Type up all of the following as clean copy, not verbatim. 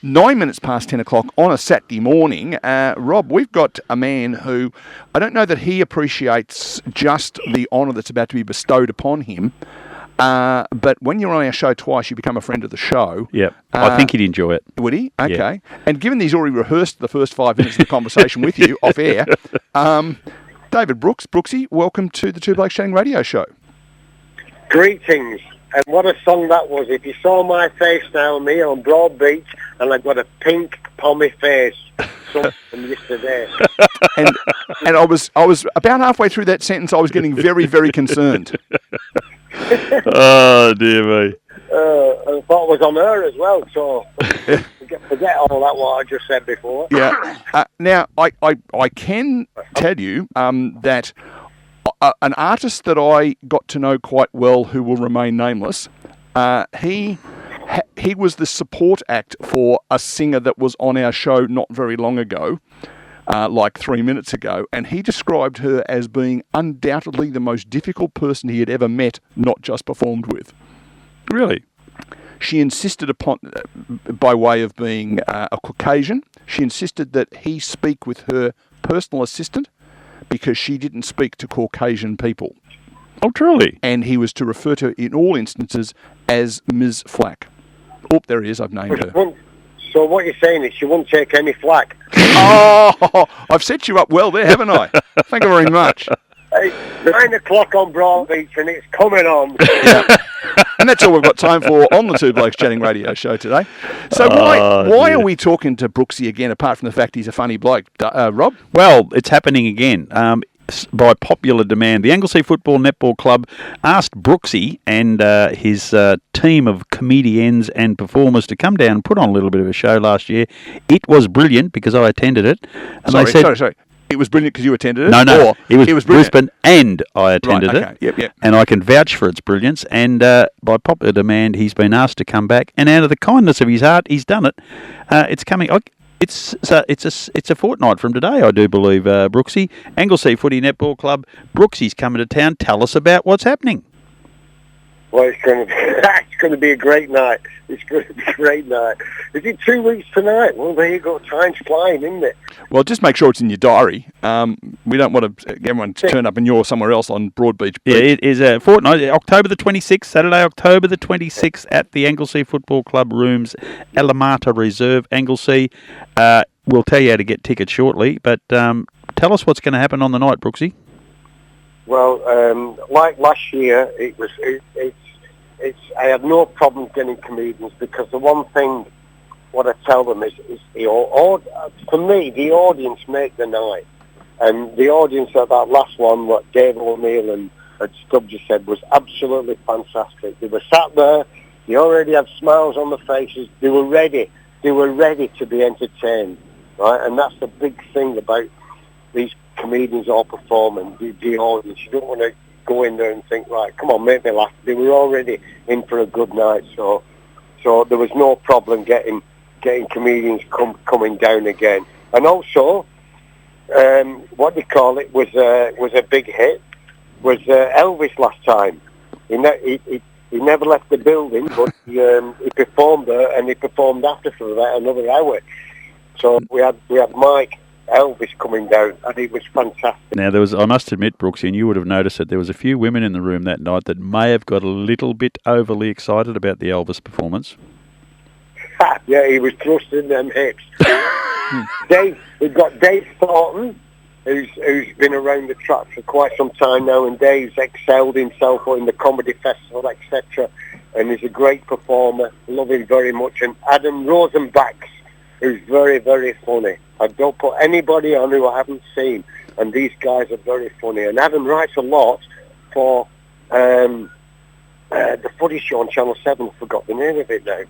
9 minutes past 10 o'clock on a Saturday morning. Rob, we've got a man who, I don't know that he appreciates just the honour that's about to be bestowed upon him, but when you're on our show twice, you become a friend of the show. Yeah, I think he'd enjoy it. Would he? Okay. Yeah. And given he's already rehearsed the first 5 minutes of the conversation with you off air, David Brooks, Brooksy, welcome to the Two Blokes Chatting radio show. Greetings. And what a song that was. If you saw my face now, me on Broad Beach, and I've got a pink pommy face from yesterday. and I was about halfway through that sentence, I was getting very, very concerned. Oh, dear me. I thought it was on her as well, so forget all that what I just said before. Yeah. Now, I can tell you that an artist that I got to know quite well, who will remain nameless, he was the support act for a singer that was on our show not very long ago, like 3 minutes ago, and he described her as being undoubtedly the most difficult person he had ever met, not just performed with. Really? She insisted upon, by way of being a Caucasian, she insisted that he speak with her personal assistant, because she didn't speak to Caucasian people. Oh, truly? And he was to refer to her in all instances as Ms. Flack. Oh, there he is, I've named her. So what you're saying is she won't take any flack? Oh, I've set you up well there, haven't I? Thank you very much. Hey, 9 o'clock on Broad Beach and it's coming on. Yeah. And that's all we've got time for on the Two Blokes Chatting radio show today. So why are we talking to Brooksy again, apart from the fact he's a funny bloke? Rob? Well, it's happening again. By popular demand, the Anglesey Football Netball Club asked Brooksy and his team of comedians and performers to come down and put on a little bit of a show last year. It was brilliant because I attended it. And Sorry. It was brilliant because you attended it? No. It was brilliant. Brisbane and I attended it. Yep. And I can vouch for its brilliance. And by popular demand, he's been asked to come back. And out of the kindness of his heart, he's done it. It's coming. It's a fortnight from today, I do believe, Brooksy. Anglesey Footy Netball Club. Brooksy's coming to town. Tell us about what's happening. Well, it's going to be a great night. It's going to be a great night. Is it 2 weeks tonight? Well, there you go. Time's flying, isn't it? Well, just make sure it's in your diary. We don't want to everyone to turn up and you're somewhere else on Broadbeach. Yeah, it is a fortnight. October the 26th, Saturday, October the 26th at the Anglesey Football Club Rooms, Alamata Reserve, Anglesey. We'll tell you how to get tickets shortly, but tell us what's going to happen on the night, Brooksy. Well, like last year, I had no problem getting comedians because the one thing, what I tell them is for me, the audience make the night. And the audience at that last one, what Dave O'Neill and Stubb just said, was absolutely fantastic. They were sat there, they already had smiles on their faces, they were ready to be entertained, right? And that's the big thing about these comedians all performing, the audience. You don't want to go in there and think, right, come on, make me laugh. They were already in for a good night, so there was no problem getting comedians coming down again. And also, what they call it was a big hit. Was Elvis last time? He never left the building, but he performed there, and he performed after for about another hour. So we had Mike Elvis coming down, and it was fantastic. Now, I must admit, Brooksy, and you would have noticed that there was a few women in the room that night that may have got a little bit overly excited about the Elvis performance. Yeah, he was thrusting them hips. We've got Dave Thornton, who's been around the track for quite some time now, and Dave's excelled himself in the comedy festival, etc. And he's a great performer. Love him very much. And Adam Rosenbach's, who's very, very funny. I don't put anybody on who I haven't seen, and these guys are very funny. And Adam writes a lot for the Footy Show on Channel 7. I forgot the name of it now.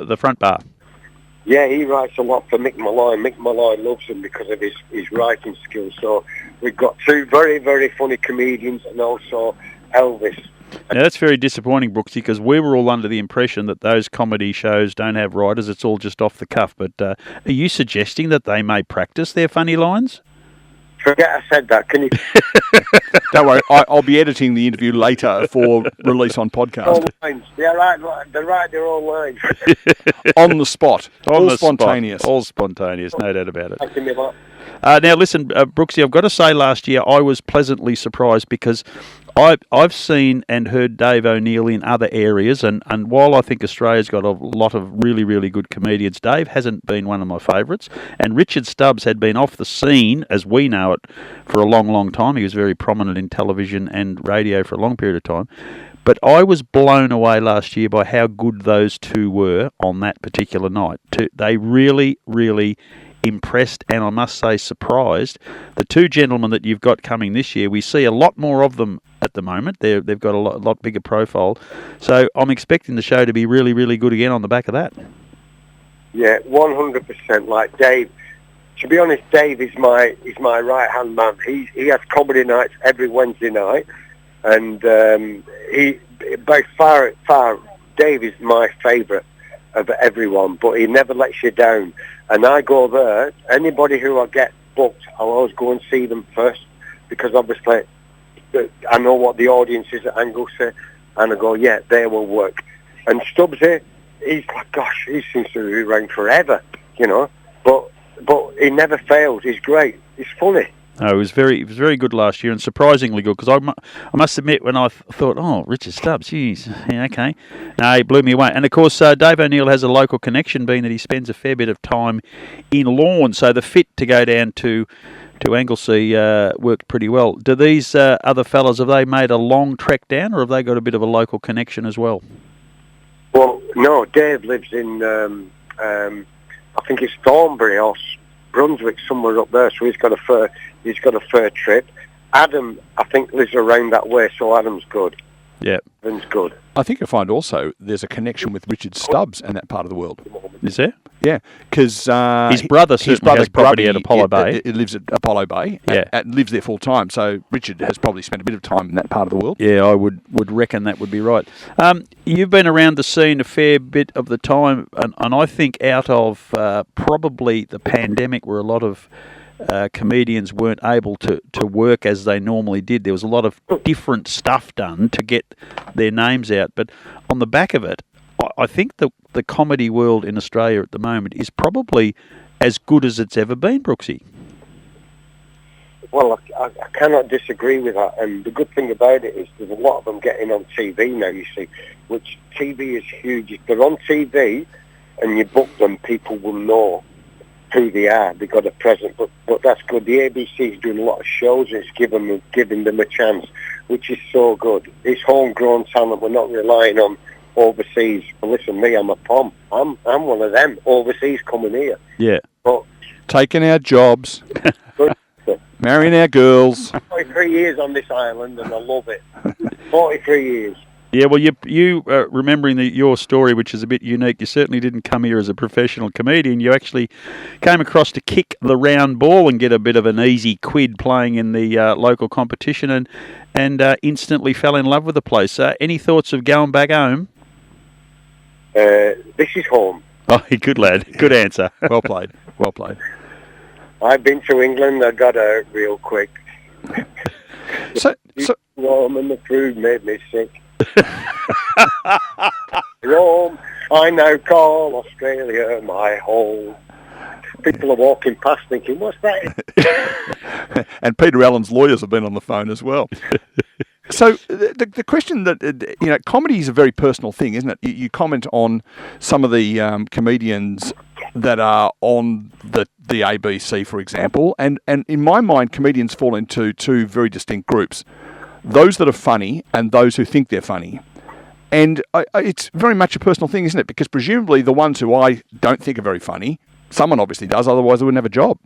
The Front Bar. Yeah, he writes a lot for Mick Malloy. Mick Malloy loves him because of his writing skills. So we've got two very, very funny comedians, and also Elvis. Now, that's very disappointing, Brooksy, because we were all under the impression that those comedy shows don't have writers. It's all just off the cuff. But are you suggesting that they may practice their funny lines? Forget I said that. Can you Don't worry, I'll be editing the interview later for release on podcast. All lines. They're right their own lines. On the spot. On all the spontaneous. Spot. All spontaneous, no doubt about it. Thank you, Miller. Now, listen, Brooksy, I've got to say last year I was pleasantly surprised because I've seen and heard Dave O'Neill in other areas, and while I think Australia's got a lot of really, really good comedians, Dave hasn't been one of my favourites, and Richard Stubbs had been off the scene, as we know it, for a long, long time. He was very prominent in television and radio for a long period of time. But I was blown away last year by how good those two were on that particular night. They really, really impressed, and I must say surprised. The two gentlemen that you've got coming this year, we see a lot more of them at the moment. They've got a lot bigger profile. So I'm expecting the show to be really, really good again on the back of that. Yeah, 100%. Like Dave, to be honest, Dave is my right-hand man. He has comedy nights every Wednesday night, and he by far, Dave is my favourite of everyone, but he never lets you down. And I go there, anybody who I get booked, I'll always go and see them first, because obviously I know what the audience is at Anglesey, and I go, yeah, they will work. And Stubbsy, he's like, gosh, he seems to be around forever, but he never fails. He's great. He's funny. No, it was very good last year, and surprisingly good, because I must admit, when I thought, oh, Richard Stubbs, geez, yeah, okay. No, he blew me away. And, of course, Dave O'Neill has a local connection, being that he spends a fair bit of time in Lorne, so the fit to go down to Anglesey worked pretty well. Do these other fellas, have they made a long trek down, or have they got a bit of a local connection as well? Well, no, Dave lives in, I think it's Thornbury or Brunswick, somewhere up there, so he's got a fair trip. Adam, I think, lives around that way, so Adam's good. Yeah. Adam's good. I think you'll find also there's a connection with Richard Stubbs and that part of the world. Is there? Yeah, because his brother certainly has property at Apollo Bay. It lives at Apollo Bay. Yeah, and lives there full time. So Richard has probably spent a bit of time in that part of the world. Yeah, I would reckon that would be right. You've been around the scene a fair bit of the time, and I think out of probably the pandemic, where a lot of comedians weren't able to work as they normally did. There was a lot of different stuff done to get their names out. But on the back of it, I think the comedy world in Australia at the moment is probably as good as it's ever been, Brooksy. Well, I cannot disagree with that. And the good thing about it is there's a lot of them getting on TV now, you see, which TV is huge. If they're on TV and you book them, people will know who they are. They've got a presence, but that's good. The ABC is doing a lot of shows. It's giving them a chance, which is so good. It's homegrown talent. We're not relying on overseas. But listen, me, I'm a POM. I'm one of them. Overseas coming here. Yeah. But taking our jobs, marrying our girls. 43 years on this island, and I love it. 43 years. Yeah, well, you remembering your story, which is a bit unique, you certainly didn't come here as a professional comedian. You actually came across to kick the round ball and get a bit of an easy quid playing in the local competition, and instantly fell in love with the place. Any thoughts of going back home? This is home. Oh, good lad. Good answer. Well played. Well played. I've been to England. I got out real quick. So warm and the food made me sick. Rome, I now call Australia my home. People are walking past thinking, what's that? And Peter Allen's lawyers have been on the phone as well. So the question that, comedy is a very personal thing, isn't it? You comment on some of the comedians that are on the ABC, for example, and in my mind, comedians fall into two very distinct groups. Those that are funny and those who think they're funny. And it's very much a personal thing, isn't it? Because presumably the ones who I don't think are very funny, someone obviously does, otherwise they wouldn't have a job.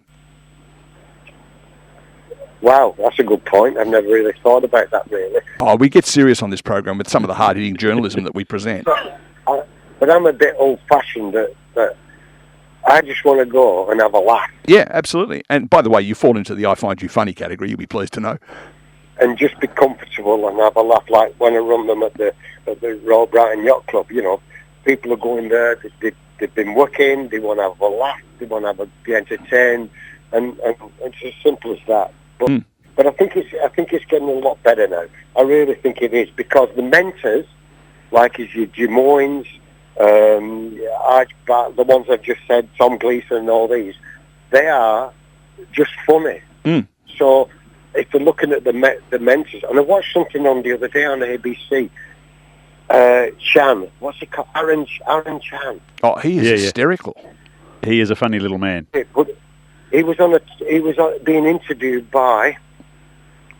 Wow, that's a good point. I've never really thought about that, really. Oh, we get serious on this program with some of the hard-hitting journalism that we present. But I'm a bit old-fashioned that I just want to go and have a laugh. Yeah, absolutely. And by the way, you fall into the I find you funny category, you'll be pleased to know. And just be comfortable and have a laugh, like when I run them at the Royal Brighton Yacht Club. People are going there. They've been working. They want to have a laugh. They want to be entertained, and it's as simple as that. But But I think it's getting a lot better now. I really think it is, because the mentors, like is your Moines, the ones I've just said, Tom Gleeson and all these, they are just funny. So if you're looking at the mentors, and I watched something on the other day on ABC, Chan, what's he called? Aaron Chan. Oh, he is hysterical. He is a funny little man. He was being interviewed by,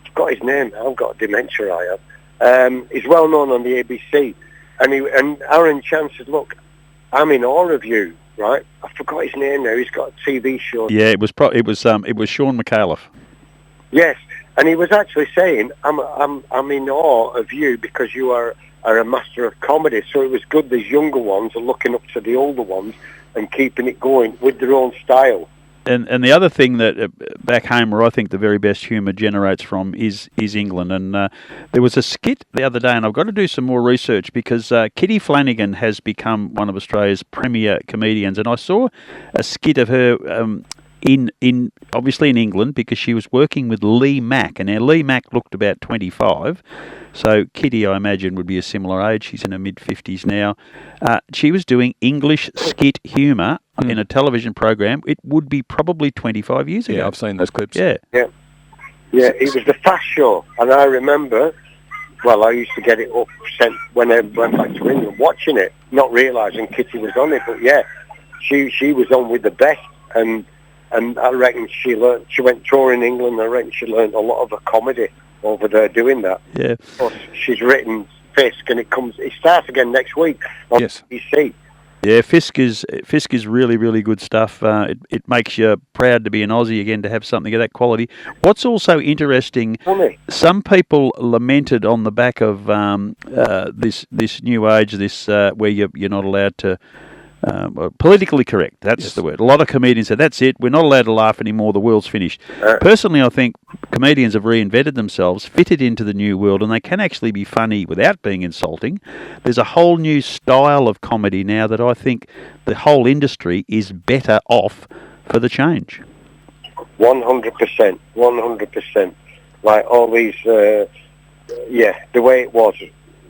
I've got his name now, I've got dementia, I have. He's well known on the ABC, and Aaron Chan said, "Look, I'm in awe of you." Right? I forgot his name now. He's got a TV show. Yeah, it was Sean McAuliffe. Yes, and he was actually saying, "I'm in awe of you because you are a master of comedy." So it was good these younger ones are looking up to the older ones and keeping it going with their own style. And the other thing that back home, where I think the very best humour generates from is England. And there was a skit the other day, and I've got to do some more research because Kitty Flanagan has become one of Australia's premier comedians. And I saw a skit of her in obviously in England, because she was working with Lee Mack, and now Lee Mack looked about 25. So Kitty, I imagine, would be a similar age. She's in her mid-50s now. She was doing English skit humour in a television program. It would be probably 25 years ago. Yeah, I've seen those clips. Yeah, it was the Fast Show, and I remember, well, I used to get it up sent when I went back to England, watching it, not realising Kitty was on it, but yeah, she was on with the best, and I reckon she went touring England, and I reckon she learned a lot of her comedy over there doing that. Yeah. Plus, she's written Fisk, and it starts again next week on BBC. Yeah, Fisk is really, really good stuff. It makes you proud to be an Aussie again, to have something of that quality. What's also interesting, some people lamented on the back of this new age, where you're not allowed to. Politically correct, that's the word. A lot of comedians said, that's it, we're not allowed to laugh anymore, the world's finished. Personally, I think comedians have reinvented themselves, fitted into the new world, and they can actually be funny without being insulting. There's a whole new style of comedy now that I think the whole industry is better off for the change. 100%, 100%. Like all these, the way it was,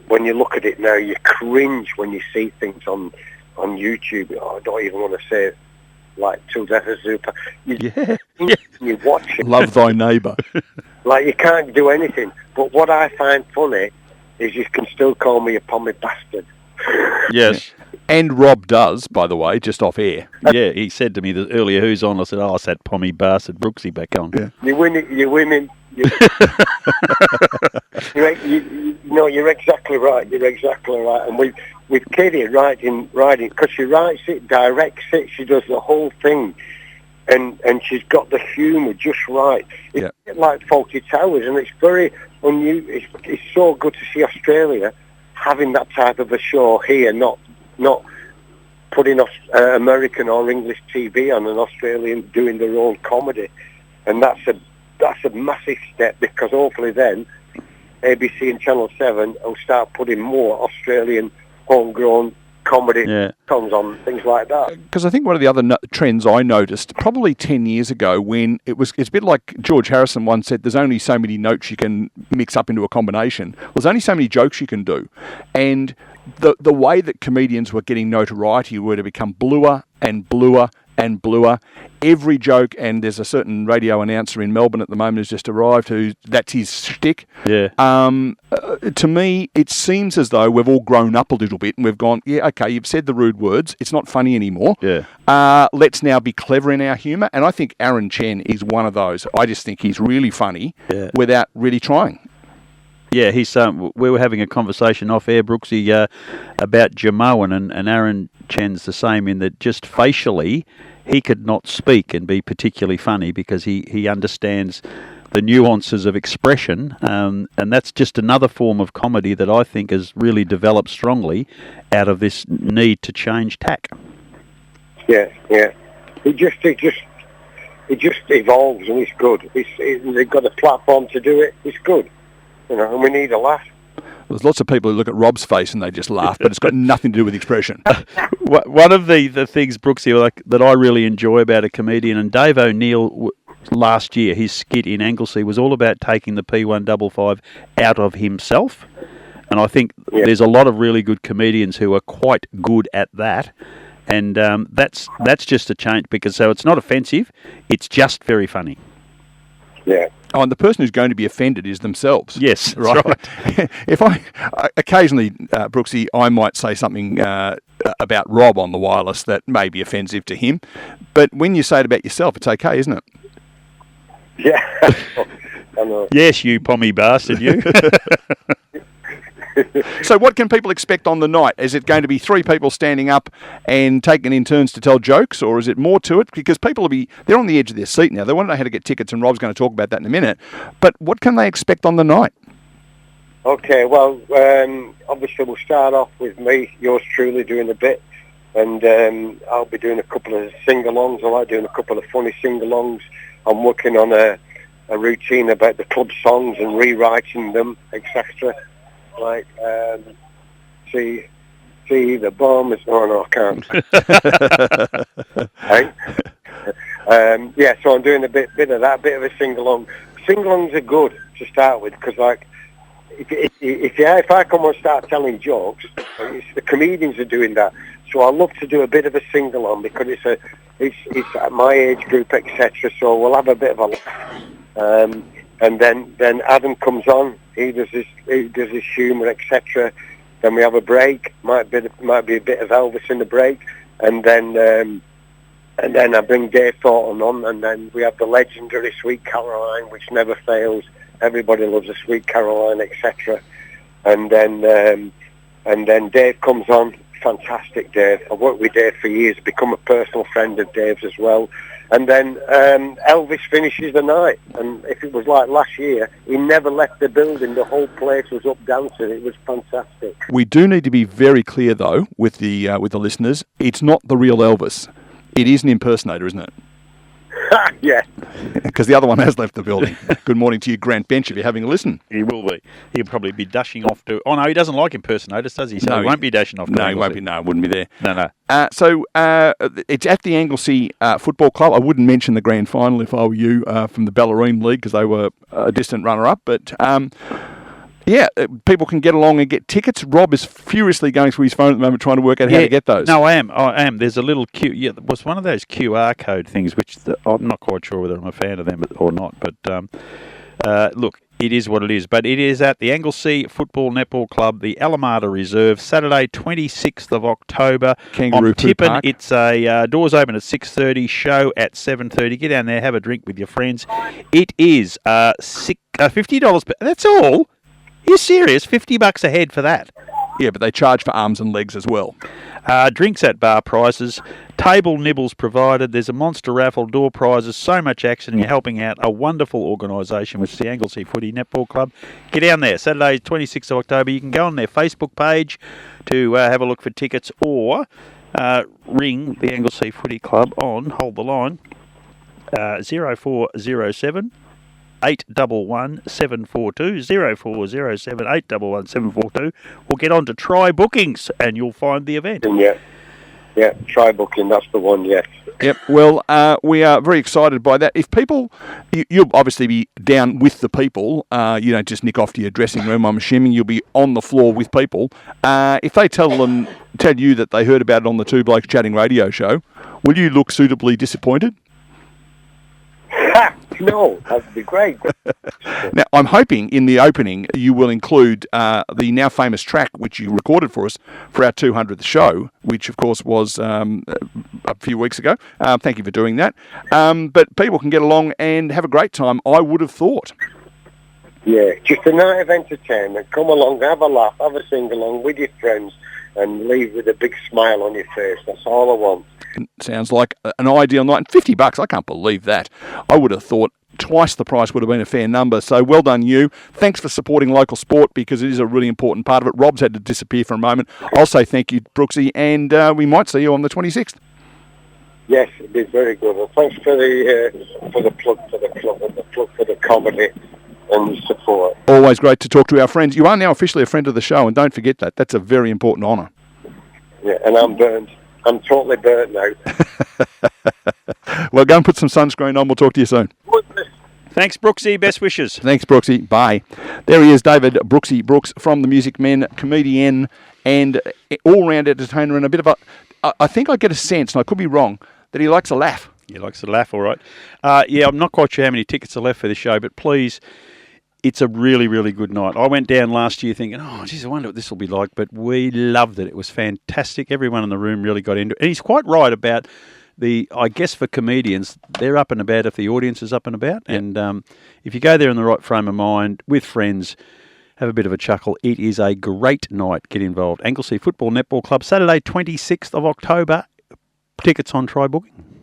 when you look at it now, you cringe when you see things on YouTube. I don't even want to say it, like Two Death of Super. You watch it. Love thy neighbour. Like, you can't do anything. But what I find funny is you can still call me a pommy bastard. Yes. And Rob does, by the way, just off air. Yeah, he said to me earlier, who's on? I said, it's that pommy bastard Brooksy back on. Yeah. You're women. You're exactly right. You're exactly right. And with Kitty writing, because she writes it, directs it, she does the whole thing, and she's got the humour just right. It's a bit like Fawlty Towers, and it's very unusual. It's so good to see Australia having that type of a show here, not putting American or English TV on, an Australian doing their own comedy, and that's a massive step, because hopefully then ABC and Channel 7 will start putting more Australian homegrown comedy songs on, things like that. Because I think one of the other trends I noticed probably 10 years ago, when it's a bit like George Harrison once said, there's only so many notes you can mix up into a combination. Well, there's only so many jokes you can do. And the way that comedians were getting notoriety were to become bluer and bluer and bluer. Every joke, and there's a certain radio announcer in Melbourne at the moment who's just arrived, that's his shtick. Yeah. To me, it seems as though we've all grown up a little bit, and we've gone, okay, you've said the rude words, it's not funny anymore. Yeah. Let's now be clever in our humour, and I think Aaron Chen is one of those. I just think he's really funny without really trying. Yeah, he's. We were having a conversation off air, Brooksy, about Jamoan, and Aaron Chen's the same in that just facially he could not speak and be particularly funny, because he understands the nuances of expression, and that's just another form of comedy that I think has really developed strongly out of this need to change tack. Yeah. It just evolves, and it's good. They've got a platform to do it. It's good. And we need a laugh. There's lots of people who look at Rob's face and they just laugh, but it's got nothing to do with expression. One of the things, Brooksy, that I really enjoy about a comedian, and Dave O'Neill last year, his skit in Anglesey was all about taking the P155 out of himself. And I think there's a lot of really good comedians who are quite good at that. And that's just a change, because so it's not offensive, it's just very funny. Yeah. Oh, and the person who's going to be offended is themselves. Yes, right. right. If I occasionally, Brooksy, I might say something about Rob on the wireless that may be offensive to him, but when you say it about yourself, it's okay, isn't it? Yeah. I know. Yes, you pommy bastard, you. So what can people expect on the night? Is it going to be three people standing up and taking in turns to tell jokes, or is it more to it? Because people they're on the edge of their seat now. They want to know how to get tickets, and Rob's going to talk about that in a minute. But what can they expect on the night? Okay, well, obviously we'll start off with me, yours truly, doing a bit. And I'll be doing a couple of sing-alongs. I like doing a couple of funny sing-alongs. I'm working on a routine about the club songs and rewriting them, etc. Like, see the bomb is... Oh, no, I can't. Hey? Yeah, so I'm doing a bit of that, bit of a sing-along. Sing-alongs are good to start with, because, like, if I come and start telling jokes, it's the comedians are doing that. So I love to do a bit of a sing-along, because it's at my age group, etc. So we'll have a bit of a laugh. And then Adam comes on. He does his humour, etc. Then we have a break. Might be a bit of Elvis in the break, and then I bring Dave Thornton on, and then we have the legendary Sweet Caroline, which never fails. Everybody loves a Sweet Caroline, etc. And then Dave comes on. Fantastic Dave. I've worked with Dave for years. Become a personal friend of Dave's as well. And then Elvis finishes the night. And if it was like last year, he never left the building. The whole place was up dancing. It was fantastic. We do need to be very clear, though, with the listeners. It's not the real Elvis. It is an impersonator, isn't it? Yeah. Because the other one has left the building. Good morning to you, Grant Bench, if you're having a listen. He will be. He'll probably be dashing off to... Oh, no, he doesn't like impersonators, does he? So he won't be dashing off to... No, he won't be. No, it wouldn't be there. No. So it's at the Anglesey Football Club. I wouldn't mention the grand final if I were you from the Bellarine League, because they were a distant runner-up. But... yeah, people can get along and get tickets. Rob is furiously going through his phone at the moment trying to work out how to get those. No, I am. There's a little it was one of those QR code things, which I'm not quite sure whether I'm a fan of them or not. But look, it is what it is. But it is at the Anglesey Football Netball Club, the Alameda Reserve, Saturday, 26th of October. Kangaroo Poo Park. It's a doors open at 6:30, show at 7:30. Get down there, have a drink with your friends. It is $50. That's all. You're serious? $50 a head for that? Yeah, but they charge for arms and legs as well. Drinks at bar prices, table nibbles provided. There's a monster raffle, door prizes, so much action. You're helping out a wonderful organisation, which is the Anglesey Footy Netball Club. Get down there, Saturday, 26th of October. You can go on their Facebook page to have a look for tickets, or ring the Anglesey Footy Club on, hold the line, 0407 811 742 0407 811 742, or get on to Try Bookings and you'll find the event. Yeah, Try Booking, that's the one, yes. Yep, well, we are very excited by that. If people, you'll obviously be down with the people, you don't just nick off to your dressing room, I'm assuming you'll be on the floor with people. If they tell you that they heard about it on the Two Blokes Chatting radio show, will you look suitably disappointed? No, that would be great. Now, I'm hoping in the opening you will include the now famous track which you recorded for us for our 200th show, which of course was a few weeks ago. Thank you for doing that. But people can get along and have a great time, I would have thought. Yeah, just a night of entertainment. Come along, have a laugh, have a sing-along with your friends, and leave with a big smile on your face. That's all I want. Sounds like an ideal night. And $50, I can't believe that. I would have thought twice the price would have been a fair number. So well done you. Thanks for supporting local sport, because it is a really important part of it. Rob's had to disappear for a moment. I'll say thank you, Brooksy, and we might see you on the 26th. Yes, it'd be very good. Well, thanks for the plug for the club and the plug for the comedy and the support. Always great to talk to our friends. You are now officially a friend of the show, and don't forget that. That's a very important honour. Yeah, and I'm burned. I'm totally burnt now. Well, go and put some sunscreen on. We'll talk to you soon. Thanks, Brooksy. Best wishes. Thanks, Brooksy. Bye. There he is, David Brooksy Brooks from the Music Men, comedian and all-round entertainer, and a bit of a... I think I get a sense, and I could be wrong, that he likes a laugh. He likes to laugh, all right. Yeah, I'm not quite sure how many tickets are left for this show, but please, it's a really, really good night. I went down last year thinking, oh, geez, I wonder what this will be like, but we loved it. It was fantastic. Everyone in the room really got into it. And he's quite right about I guess for comedians, they're up and about if the audience is up and about. Yep. And if you go there in the right frame of mind, with friends, have a bit of a chuckle, it is a great night. Get involved. Anglesea Football Netball Club, Saturday 26th of October. Tickets on Try Booking.